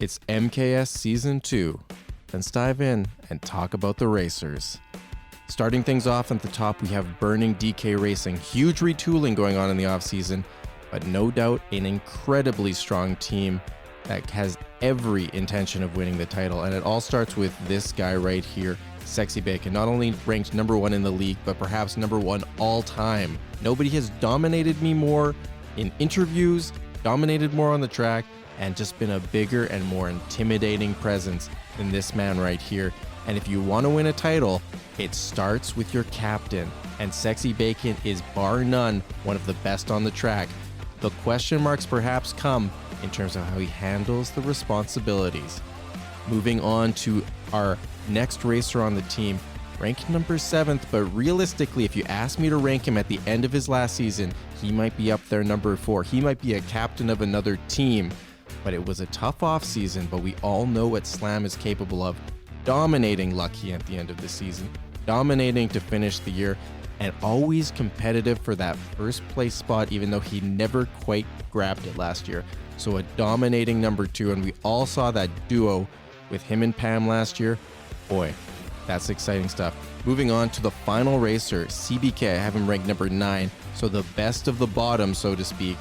It's MKS Season 2. Let's dive in and talk about the racers. Starting things off at the top, we have Burning DK Racing. Huge retooling going on in the offseason, but no doubt an incredibly strong team that has every intention of winning the title. And it all starts with this guy right here, Sexy Bacon. Not only ranked number one in the league, but perhaps number one all time. Nobody has dominated me more in interviews, dominated more on the track, and just been a bigger and more intimidating presence than this man right here. And if you want to win a title, it starts with your captain. And Sexy Bacon is bar none one of the best on the track. The question marks perhaps come in terms of how he handles the responsibilities. Moving on to our next racer on the team, ranked number 7th, but realistically, if you ask me to rank him at the end of his last season, he might be up there number 4. He might be a captain of another team, but it was a tough offseason, but we all know what Slam is capable of. Dominating Lucky at the end of the season, dominating to finish the year, and always competitive for that first place spot, even though he never quite grabbed it last year. So a dominating number 2, and we all saw that duo with him and Pam last year. Boy, that's exciting stuff. Moving on to the final racer, CBK. I have him ranked number 9, so the best of the bottom, so to speak,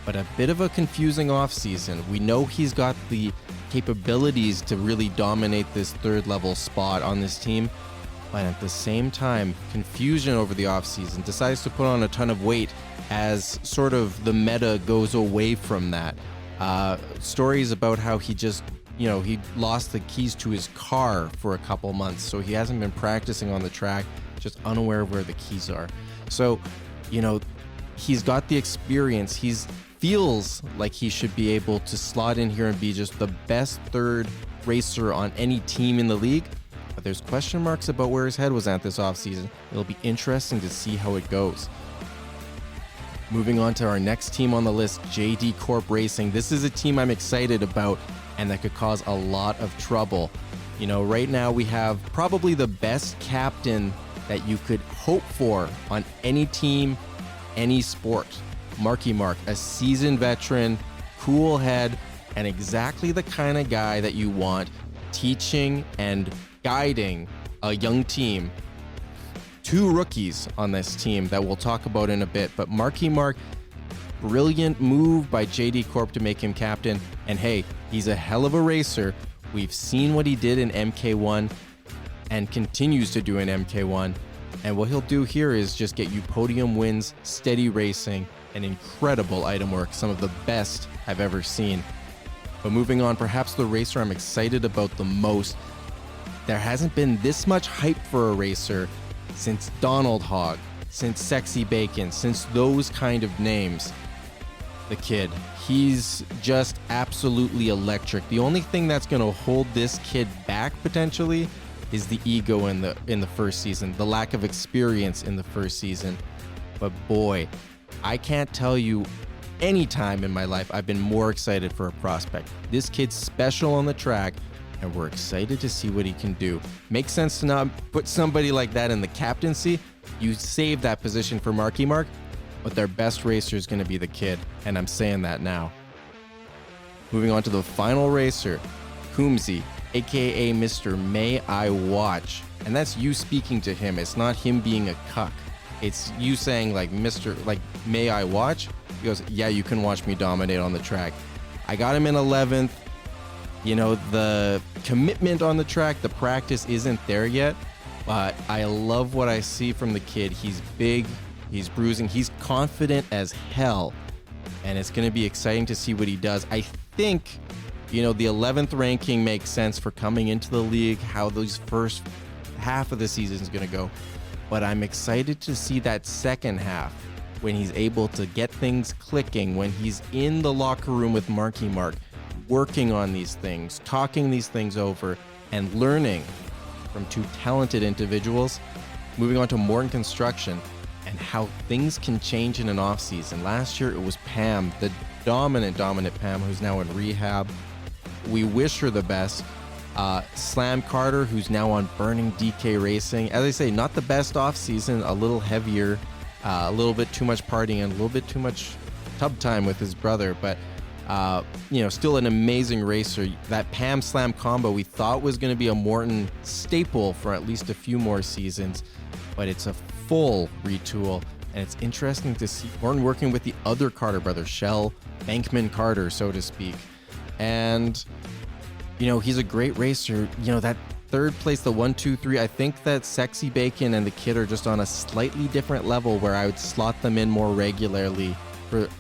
but a bit of a confusing offseason. We know he's got the capabilities to really dominate this third level spot on this team, but at the same time, confusion over the offseason, decides to put on a ton of weight as sort of the meta goes away from that. Stories about how he just, he lost the keys to his car for a couple months, so he hasn't been practicing on the track, just unaware of where the keys are. So, he's got the experience. Feels like he should be able to slot in here and be just the best third racer on any team in the league, but there's question marks about where his head was at this offseason. It'll be interesting to see how it goes. Moving on to our next team on the list, JD Corp Racing. This is a team I'm excited about and that could cause a lot of trouble. Right now we have probably the best captain that you could hope for on any team, any sport. Marky Mark, a seasoned veteran, cool head, and exactly the kind of guy that you want teaching and guiding a young team. 2 rookies on this team that we'll talk about in a bit, but Marky Mark, brilliant move by JD Corp to make him captain, and hey, he's a hell of a racer. We've seen what he did in MK1 and continues to do in MK1, and what he'll do here is just get you podium wins, steady racing, and incredible item work, some of the best I've ever seen. But moving on, perhaps the racer I'm excited about the most. There hasn't been this much hype for a racer since Donald Hogg, since Sexy Bacon, since those kind of names. The kid, he's just absolutely electric. The only thing that's going to hold this kid back potentially is the ego in the first season, the lack of experience in the first season. But boy, I can't tell you any time in my life I've been more excited for a prospect. This kid's special on the track, and we're excited to see what he can do. Makes sense to not put somebody like that in the captaincy. You save that position for Marky Mark, but their best racer is going to be the kid, and I'm saying that now. Moving on to the final racer, Coombsy, aka Mr. May I Watch. And that's you speaking to him. It's not him being a cuck. It's you saying may I watch? He goes, yeah, you can watch me dominate on the track. I got him in 11th. The commitment on the track, the practice isn't there yet, but I love what I see from the kid. He's big, he's bruising, he's confident as hell, and it's going to be exciting to see what he does. I think, the 11th ranking makes sense for coming into the league, how those first half of the season is going to go. But I'm excited to see that second half when he's able to get things clicking, when he's in the locker room with Marky Mark, working on these things, talking these things over, and learning from 2 talented individuals. Moving on to Morton Construction and how things can change in an off-season. Last year it was Pam, the dominant Pam, who's now in rehab. We wish her the best. Slam Carter, who's now on Burning DK Racing. As I say, not the best off season, a little heavier, a little bit too much partying, and a little bit too much tub time with his brother, but Still an amazing racer. That Pam Slam combo we thought was going to be a Morton staple for at least a few more seasons, but it's a full retool, and it's interesting to see Morton working with the other Carter brothers, Shell, Bankman Carter, so to speak. And, he's a great racer. That third place, the 1, 2, 3, I think that Sexy Bacon and the Kid are just on a slightly different level where I would slot them in more regularly.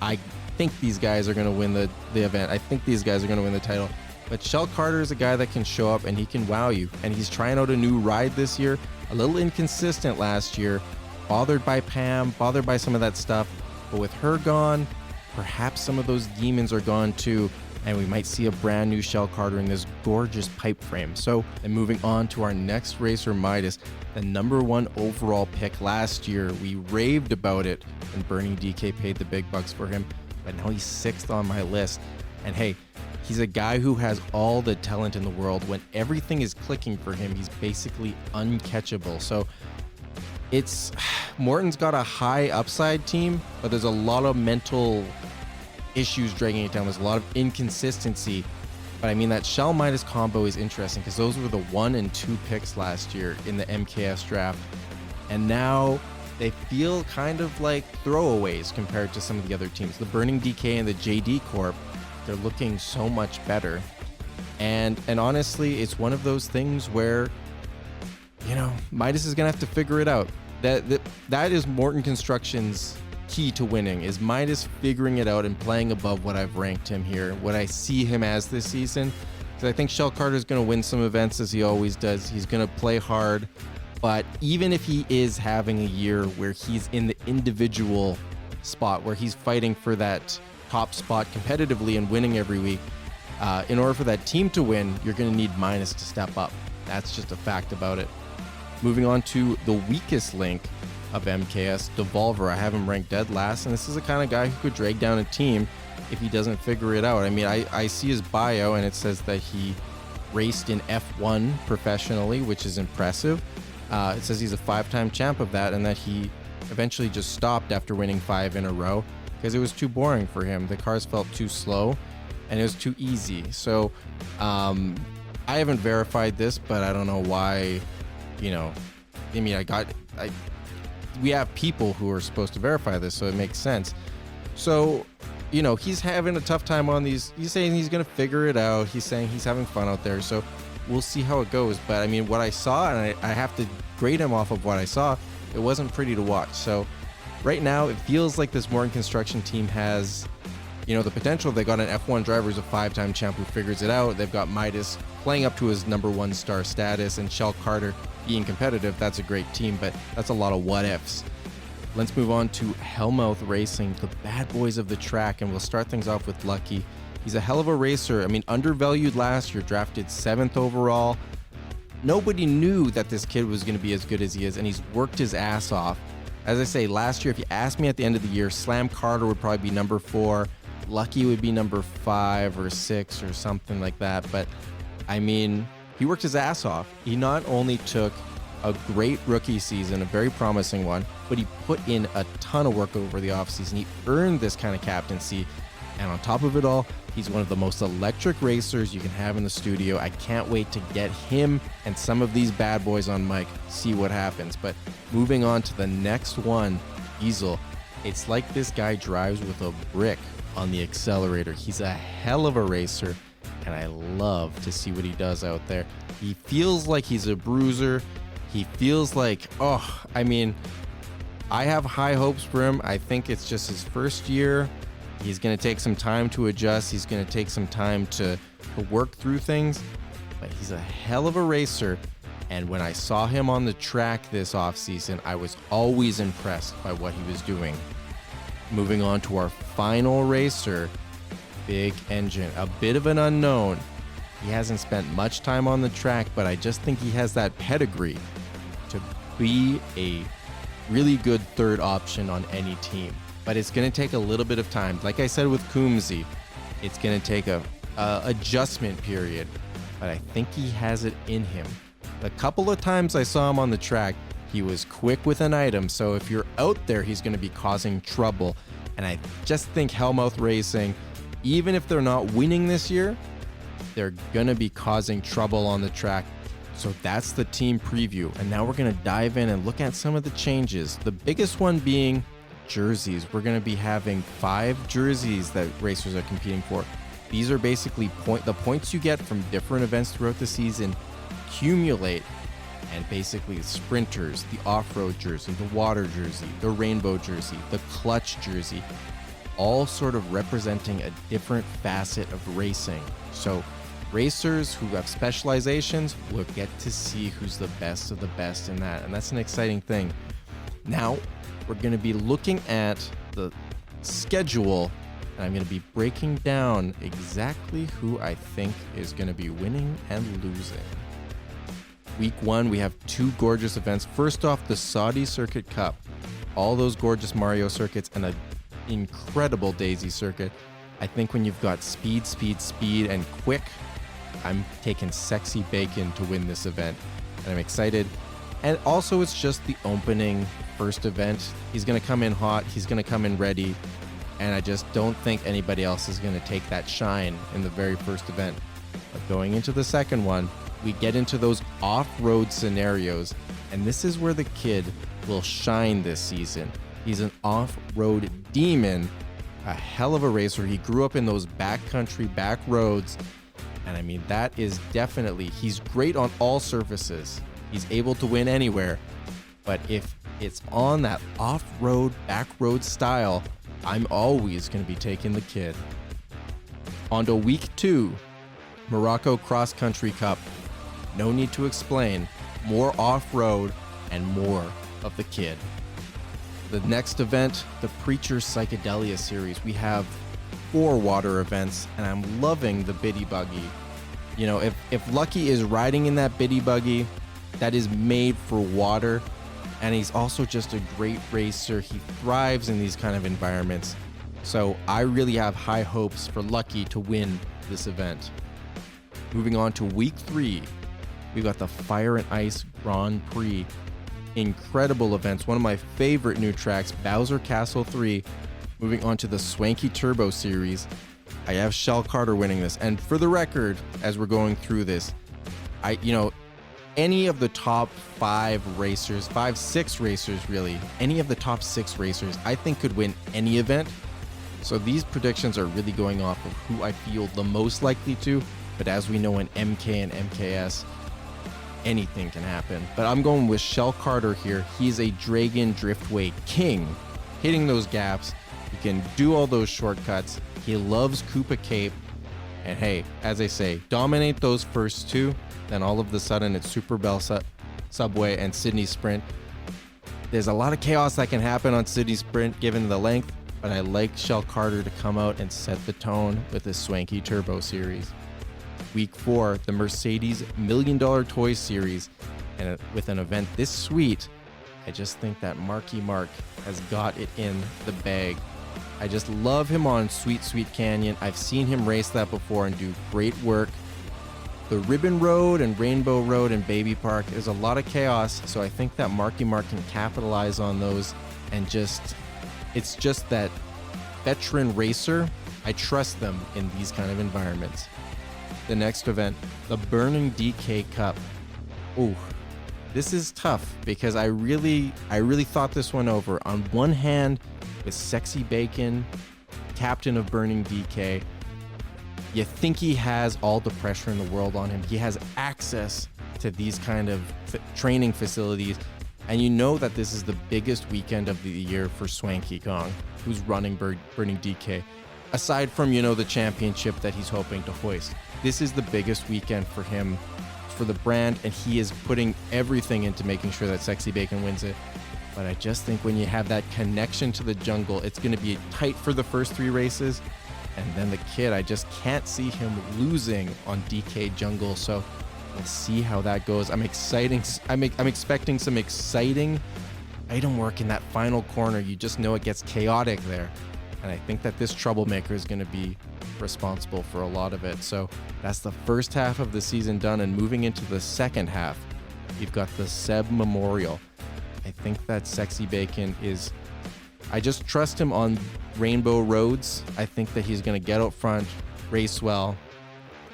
I think these guys are going to win the event. I think these guys are going to win the title. But Shell Carter is a guy that can show up and he can wow you. And he's trying out a new ride this year. A little inconsistent last year. Bothered by Pam, bothered by some of that stuff. But with her gone, perhaps some of those demons are gone too. And we might see a brand new Shell Carter in this gorgeous pipe frame. So, and moving on to our next racer, Midas, the #1 overall pick last year. We raved about it, and Burning DK paid the big bucks for him. But now he's 6th on my list. And hey, he's a guy who has all the talent in the world. When everything is clicking for him, he's basically uncatchable. So Morton's got a high upside team, but there's a lot of mental issues dragging it down. There's a lot of inconsistency. But I mean, that Shell Midas combo is interesting because those were the 1 and 2 picks last year in the MKS draft. And now they feel kind of like throwaways compared to some of the other teams. The Burning DK and the JD Corp, they're looking so much better. And honestly, it's one of those things where, Midas is going to have to figure it out. That is Morton Construction's key to winning, is Midas figuring it out and playing above what I've ranked him here, what I see him as this season. Because I think Shell Carter is going to win some events as he always does. He's going to play hard. But even if he is having a year where he's in the individual spot, where he's fighting for that top spot competitively and winning every week, in order for that team to win, you're going to need Midas to step up. That's just a fact about it. Moving on to the weakest link of MKS, Devolver. I have him ranked dead last, and this is the kind of guy who could drag down a team if he doesn't figure it out. I mean, I see his bio, and it says that he raced in F1 professionally, which is impressive. It says he's a 5-time champ of that, and that he eventually just stopped after winning 5 in a row because it was too boring for him. The cars felt too slow, and it was too easy. So I haven't verified this, but I don't know why. We have people who are supposed to verify this, so it makes sense. So, he's having a tough time on these. He's saying he's going to figure it out. He's saying he's having fun out there. So we'll see how it goes. But I mean, what I saw, and I have to grade him off of what I saw, it wasn't pretty to watch. So right now, it feels like this Morton Construction team has, the potential. They got an F1 driver who's a 5-time champ who figures it out. They've got Midas playing up to his #1 star status, and Shell Carter being competitive. That's a great team, but that's a lot of what ifs. Let's move on to Hellmouth Racing, the bad boys of the track, and we'll start things off with Lucky. He's a hell of a racer. I mean, undervalued last year, drafted 7th overall. Nobody knew that this kid was going to be as good as he is, and he's worked his ass off. As I say, last year, if you asked me at the end of the year, Slam Carter would probably be #4. Lucky would be #5 or 6 or something like that. But I mean, he worked his ass off. He not only took a great rookie season, a very promising one, but he put in a ton of work over the offseason. He earned this kind of captaincy. And on top of it all, he's one of the most electric racers you can have in the studio. I can't wait to get him and some of these bad boys on mic, see what happens. But moving on to the next one, Diesel. It's like this guy drives with a brick on the accelerator. He's a hell of a racer, and I love to see what he does out there. He feels like he's a bruiser. He feels like, I have high hopes for him. I think it's just his first year. He's going to take some time to adjust. He's going to take some time to work through things, but he's a hell of a racer. And when I saw him on the track this offseason, I was always impressed by what he was doing. Moving on to our final racer, Big Engine, a bit of an unknown. He hasn't spent much time on the track, but I just think he has that pedigree to be a really good third option on any team. But it's going to take a little bit of time. Like I said with Coombsy, it's going to take a adjustment period, but I think he has it in him. The couple of times I saw him on the track, he was quick with an item, so if you're out there, he's going to be causing trouble. And I just think Hellmouth Racing, even if they're not winning this year, they're going to be causing trouble on the track. So that's the team preview. And now we're going to dive in and look at some of the changes. The biggest one being jerseys. We're going to be having 5 jerseys that racers are competing for. These are basically the points you get from different events throughout the season accumulate, and basically sprinters, the off-road jersey, the water jersey, the rainbow jersey, the clutch jersey, all sort of representing a different facet of racing. So racers who have specializations will get to see who's the best of the best in that, and that's an exciting thing. Now, we're going to be looking at the schedule, and I'm going to be breaking down exactly who I think is going to be winning and losing. Week 1, we have 2 gorgeous events. First off, the Saudi Circuit Cup. All those gorgeous Mario circuits and an incredible Daisy circuit. I think when you've got speed, and quick, I'm taking Sexy Bacon to win this event, and I'm excited. And also, it's just the opening first event. He's going to come in hot. He's going to come in ready. And I just don't think anybody else is going to take that shine in the very first event. But going into the second one, we get into those off-road scenarios. And this is where the kid will shine this season. He's an off-road demon, a hell of a racer. He grew up in those backcountry, back roads. And I mean, that is definitely, he's great on all surfaces. He's able to win anywhere. But if it's on that off-road, back road style, I'm always going to be taking the kid. On to week 2, Morocco Cross Country Cup. No need to explain. More off-road and more of the kid. The next event, the Preacher Psychedelia Series. We have 4 water events, and I'm loving the Biddy Buggy. You know, if Lucky is riding in that Biddy Buggy, that is made for water, and he's also just a great racer. He thrives in these kind of environments. So I really have high hopes for Lucky to win this event. Moving on to week 3, we've got the Fire and Ice Grand Prix. Incredible events. One of my favorite new tracks, Bowser Castle 3. Moving on to the Swanky Turbo Series. I have Shell Carter winning this. And for the record, as we're going through this, any of the top 6 racers really, any of the top 6 racers, I think could win any event. So these predictions are really going off of who I feel the most likely to. But as we know in MK and MKS, anything can happen. But I'm going with Shell Carter here. He's a Dragon Driftway king, hitting those gaps. He can do all those shortcuts. He loves Koopa Cape. And hey, as I say, dominate those first 2. Then all of a sudden it's Super Bell Subway and Sydney Sprint. There's a lot of chaos that can happen on Sydney Sprint given the length, but I like Shell Carter to come out and set the tone with this Swanky Turbo Series. Week 4, the Mercedes $1 Million Toy Series. And with an event this sweet, I just think that Marky Mark has got it in the bag. I just love him on Sweet Sweet Canyon. I've seen him race that before and do great work. The Ribbon Road and Rainbow Road and Baby Park, there's a lot of chaos, so I think that Marky Mark can capitalize on those, and it's just that veteran racer. I trust them in these kind of environments. The next event, the Burning DK Cup. Ooh, this is tough because I really thought this one over. On one hand, with Sexy Bacon, captain of Burning DK, you think he has all the pressure in the world on him. He has access to these kind of training facilities. And you know that this is the biggest weekend of the year for Swanky Kong, who's running Burning DK. Aside from, the championship that he's hoping to hoist. This is the biggest weekend for him, for the brand, and he is putting everything into making sure that Sexy Bacon wins it. But I just think when you have that connection to the jungle, it's going to be tight for the first 3 races. And then the kid, I just can't see him losing on DK Jungle. So we'll see how that goes. I'm expecting some exciting item work in that final corner. You just know it gets chaotic there. And I think that this troublemaker is going to be responsible for a lot of it. So that's the first half of the season done. And moving into the second half, you've got the Seb Memorial. I think that Sexy Bacon I just trust him on Rainbow Roads. I think that he's going to get out front, race well.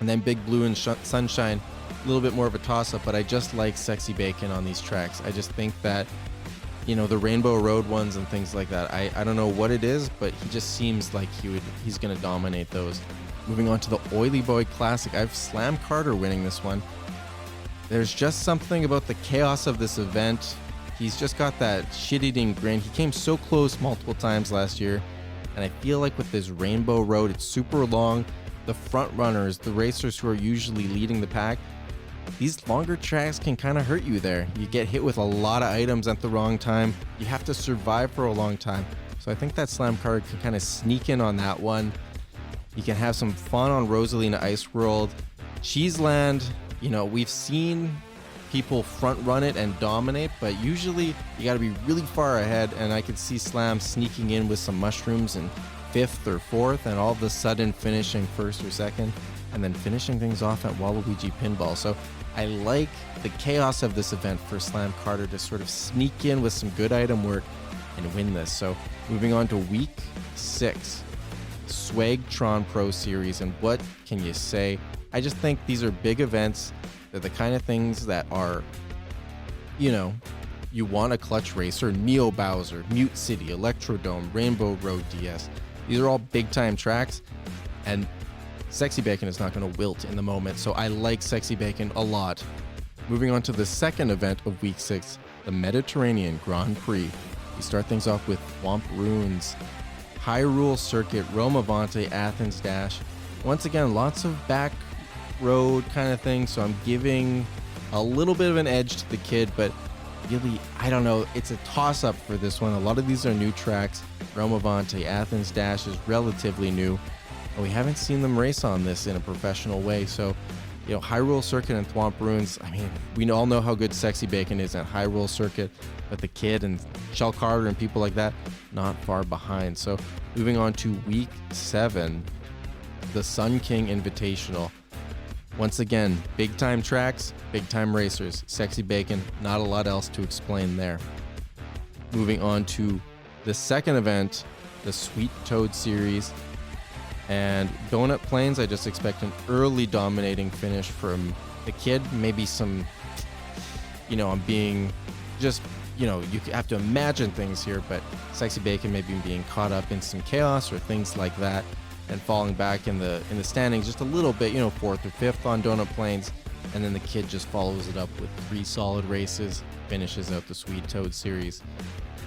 And then Big Blue and Sunshine, a little bit more of a toss-up, but I just like Sexy Bacon on these tracks. I just think that, the Rainbow Road ones and things like that, I don't know what it is, but he just seems like he's going to dominate those. Moving on to the Oily Boy Classic, I have Slam Carter winning this one. There's just something about the chaos of this event. He's just got that shit-eating grin. He came so close multiple times last year, and I feel like with this Rainbow Road, it's super long. The front runners, the racers who are usually leading the pack, these longer tracks can kind of hurt you there. You get hit with a lot of items at the wrong time. You have to survive for a long time. So I think that Slam Carter can kind of sneak in on that one. You can have some fun on Rosalina Ice World. Cheeseland, we've seen people front run it and dominate, but usually you got to be really far ahead, and I could see Slam sneaking in with some mushrooms in 5th or 4th, and all of a sudden finishing 1st or 2nd, and then finishing things off at Waluigi Pinball. So I like the chaos of this event for Slam Carter to sort of sneak in with some good item work and win this. So moving on to week 6, Swagtron Pro Series, and what can you say? I just think these are big events. They're the kind of things that are, you want a clutch racer. Neo Bowser, Mute City, Electrodome, Rainbow Road DS. These are all big time tracks, and Sexy Bacon is not going to wilt in the moment, so I like Sexy Bacon a lot. Moving on to the second event of week 6, the Mediterranean Grand Prix. We start things off with Thwomp Ruins, Hyrule Circuit, Rome Avante, Athens Dash. Once again, lots of back road kind of thing, so I'm giving a little bit of an edge to the kid, but really, I don't know, it's a toss-up for this one. A lot of these are new tracks. Rome Avante, Athens Dash is relatively new, and we haven't seen them race on this in a professional way. So, Hyrule Circuit and Thwomp Ruins, we all know how good Sexy Bacon is at Hyrule Circuit, but the kid and Shell Carter and people like that, not far behind. So, moving on to week 7, the Sun King Invitational. Once again, big time tracks, big time racers. Sexy Bacon, not a lot else to explain there. Moving on to the second event, the Sweet Toad Series. And Donut Plains, I just expect an early dominating finish from the kid. Maybe some, I'm being just, you have to imagine things here, but Sexy Bacon maybe being caught up in some chaos or things like that, and falling back in the standings just a little bit, 4th or 5th on Donut Plains, and then the kid just follows it up with 3 solid races, finishes out the Sweet Toad Series.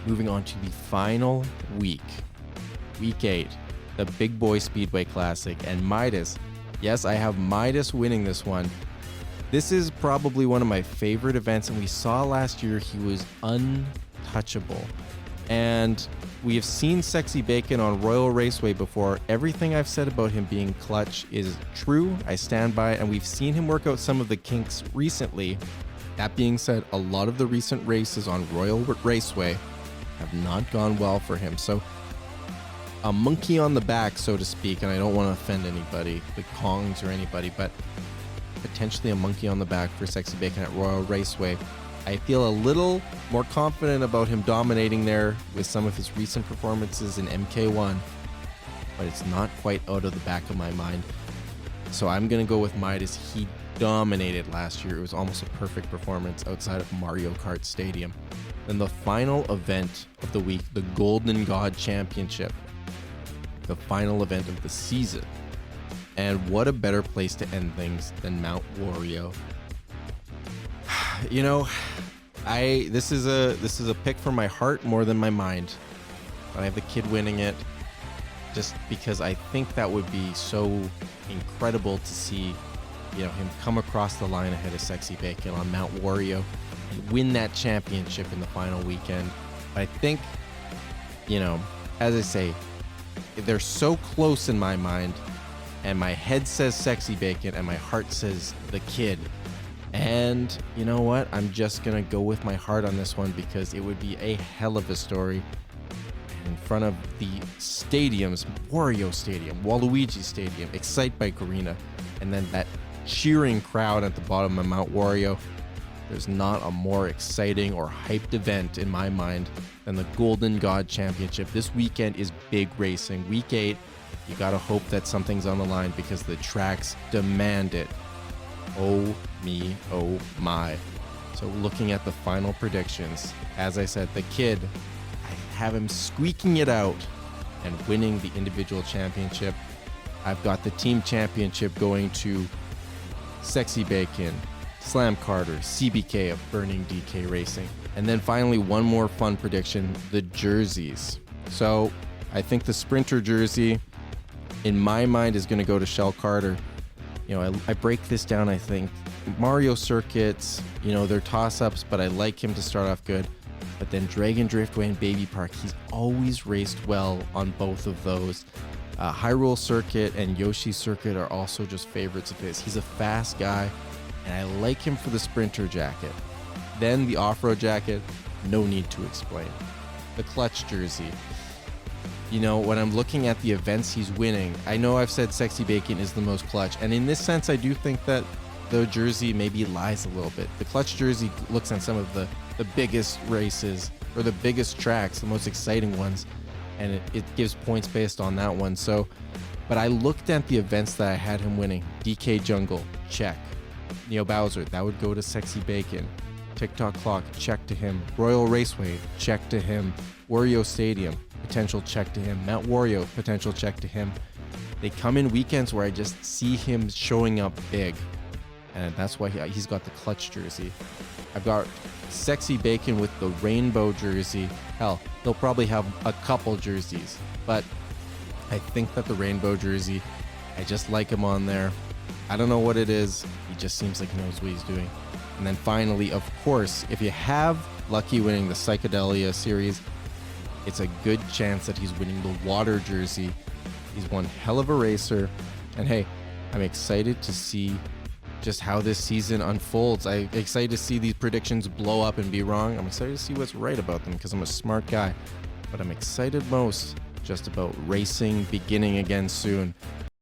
Moving on to the final week 8, the Big Boy Speedway Classic, and Midas. Yes, I have Midas winning this one. This is probably one of my favorite events, and we saw last year he was untouchable. And we have seen Sexy Bacon on Royal Raceway before. Everything I've said about him being clutch is true. I stand by it, and we've seen him work out some of the kinks recently. That being said, a lot of the recent races on Royal Raceway have not gone well for him. So a monkey on the back, so to speak, and I don't want to offend anybody, the Kongs or anybody, but potentially a monkey on the back for Sexy Bacon at Royal Raceway. I feel a little more confident about him dominating there with some of his recent performances in MK1, but it's not quite out of the back of my mind. So I'm going to go with Midas. He dominated last year. It was almost a perfect performance outside of Mario Kart Stadium. Then the final event of the week, the Golden God Championship, the final event of the season. And what a better place to end things than Mount Wario. This is a pick for my heart more than my mind. But I have the kid winning it just because I think that would be so incredible to see, him come across the line ahead of Sexy Bacon on Mount Wario and win that championship in the final weekend. But I think, as I say, they're so close in my mind, and my head says Sexy Bacon and my heart says the kid. And you know what? I'm just going to go with my heart on this one because it would be a hell of a story. And in front of the stadiums, Wario Stadium, Waluigi Stadium, Excite Bike Arena, and then that cheering crowd at the bottom of Mount Wario, There's not a more exciting or hyped event in my mind than the Golden God Championship. This weekend is big racing. Week 8, you gotta hope that something's on the line because the tracks demand it. Oh me, oh my. So looking at the final predictions, as I said, the kid, I have him squeaking it out and winning the individual championship. I've got the team championship going to Sexy Bacon, Slam Carter, CBK of Burning DK Racing. And then finally, one more fun prediction, the jerseys. So I think the Sprinter jersey, in my mind, is going to go to Shell Carter. You know, I break this down, I think. Mario circuits, you know, they're toss-ups, but I like him to start off good. But then Dragon Driftway and Baby Park, he's always raced well on both of those. Hyrule Circuit and Yoshi Circuit are also just favorites of his. He's a fast guy, and I like him for the Sprinter jacket. Then the off-road jacket, no need to explain. The clutch jersey. You know, when I'm looking at the events he's winning, I know I've said Sexy Bacon is the most clutch, and in this sense, I do think that the jersey maybe lies a little bit. The clutch jersey looks on some of the biggest races, or the biggest tracks, the most exciting ones, and it gives points based on that one. So, but I looked at the events that I had him winning. DK Jungle, check. Neo Bowser, that would go to Sexy Bacon. TikTok Clock, check to him. Royal Raceway, check to him. Wario Stadium, potential check to him. Mount Wario, potential check to him. They come in weekends where I just see him showing up big, and that's why he's got the clutch jersey. I've got Sexy Bacon with the rainbow jersey. Hell, he'll probably have a couple jerseys, but I think that the rainbow jersey, I just like him on there. I don't know what it is. He just seems like he knows what he's doing. And then finally, of course, if you have Lucky winning the Psychedelia series, it's a good chance that he's winning the water jersey. He's one hell of a racer. And hey, I'm excited to see just how this season unfolds. I'm excited to see these predictions blow up and be wrong. I'm excited to see what's right about them because I'm a smart guy. But I'm excited most just about racing beginning again soon.